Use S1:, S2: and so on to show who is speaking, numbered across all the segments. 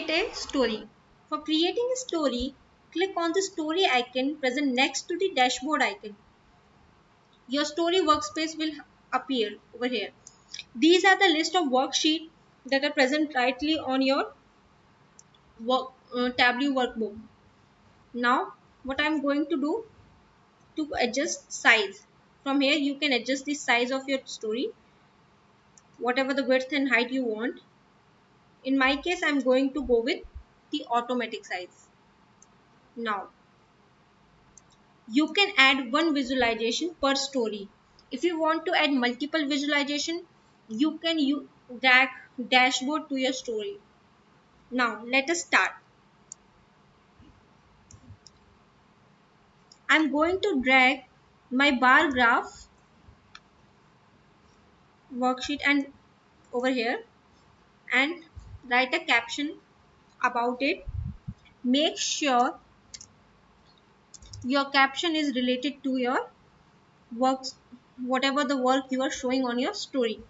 S1: create a story. For creating a story, click on the story icon present next to the dashboard icon. Your story workspace will appear over here. These are the list of worksheets that are present rightly on your Tableau workbook. Now, what I'm going to do to adjust size. From here, you can adjust the size of your story, whatever the width and height you want. In my case, I'm going to go with the automatic size. Now, you can add one visualization per story. If you want to add multiple visualization, you can drag dashboard to your story. Now, let us start. I'm going to drag my bar graph worksheet and over here and write a caption about it. Make sure your caption is related to your works, whatever the work you are showing on your story.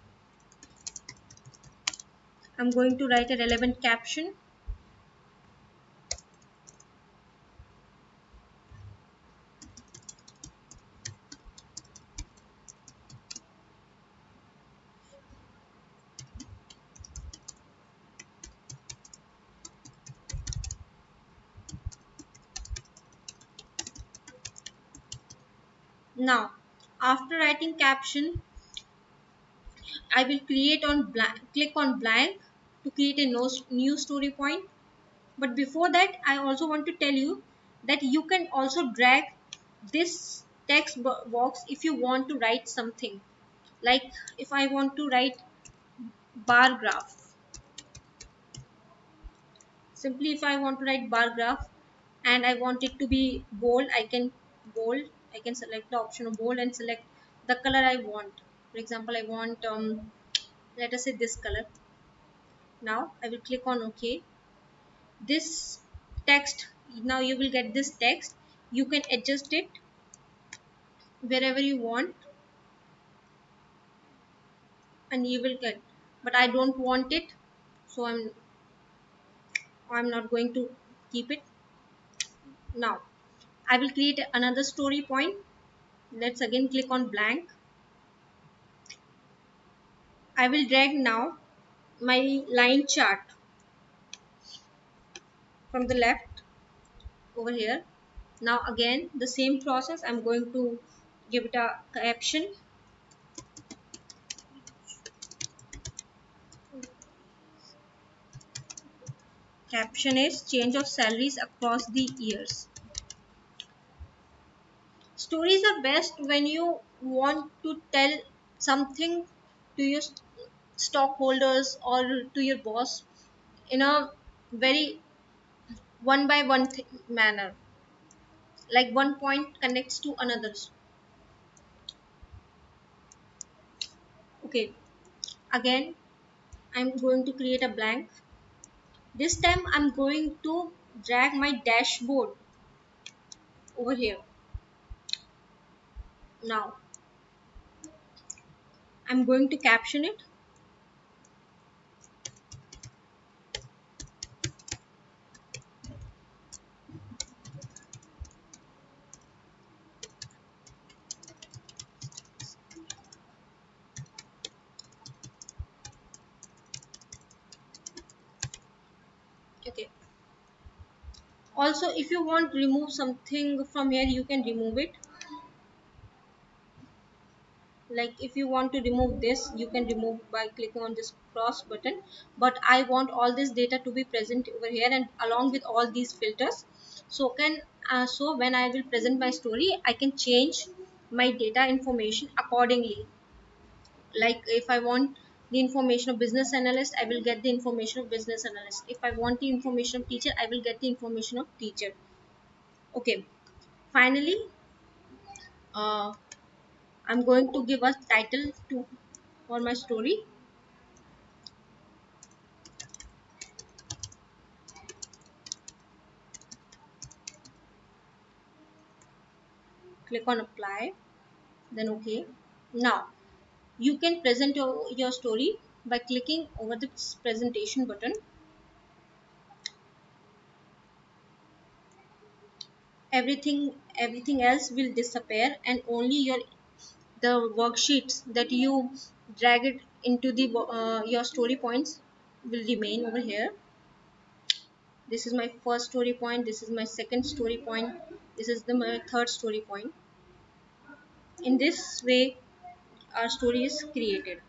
S1: I'm going to write a relevant caption. Now, after writing caption, I will create on blank, click on blank to create a new story point. But before that, I also want to tell you that you can also drag this text box if you want to write something. Like if I want to write bar graph, simply if I want to write bar graph and I want it to be bold, I can select the option of bold and select the color I want. For example, I want let us say this color. Now I will click on OK. This text, now you will get this text. You can adjust it wherever you want and you will get, but I don't want it, so I'm not going to keep it. Now I will create another story point. Let's again click on blank. I will drag now my line chart from the left over here. Now again the same process, I'm going to give it a caption. Caption is change of salaries across the years. Stories are best when you want to tell something to your stockholders or to your boss in a very one by one manner, like one point connects to another. Okay, again I'm going to create a blank. This time I'm going to drag my dashboard over here. Now I'm going to caption it. Okay, also if you want to remove something from here, you can remove it. Like if you want to remove this, you can remove by clicking on this cross button, but I want all this data to be present over here and along with all these filters. So when I will present my story, I can change my data information accordingly. Like if I want the information of business analyst, I will get the information of business analyst. If I want the information of teacher, I will get the information of teacher. Okay, finally uh, I'm going to give a title to for my story. Click on apply, then okay. Now you can present your story by clicking over the presentation button. everything else will disappear, and only the worksheets that you drag it into the your story points will remain over here. This is my first story point, this is my second story point, this is my third story point. In this way our story is created.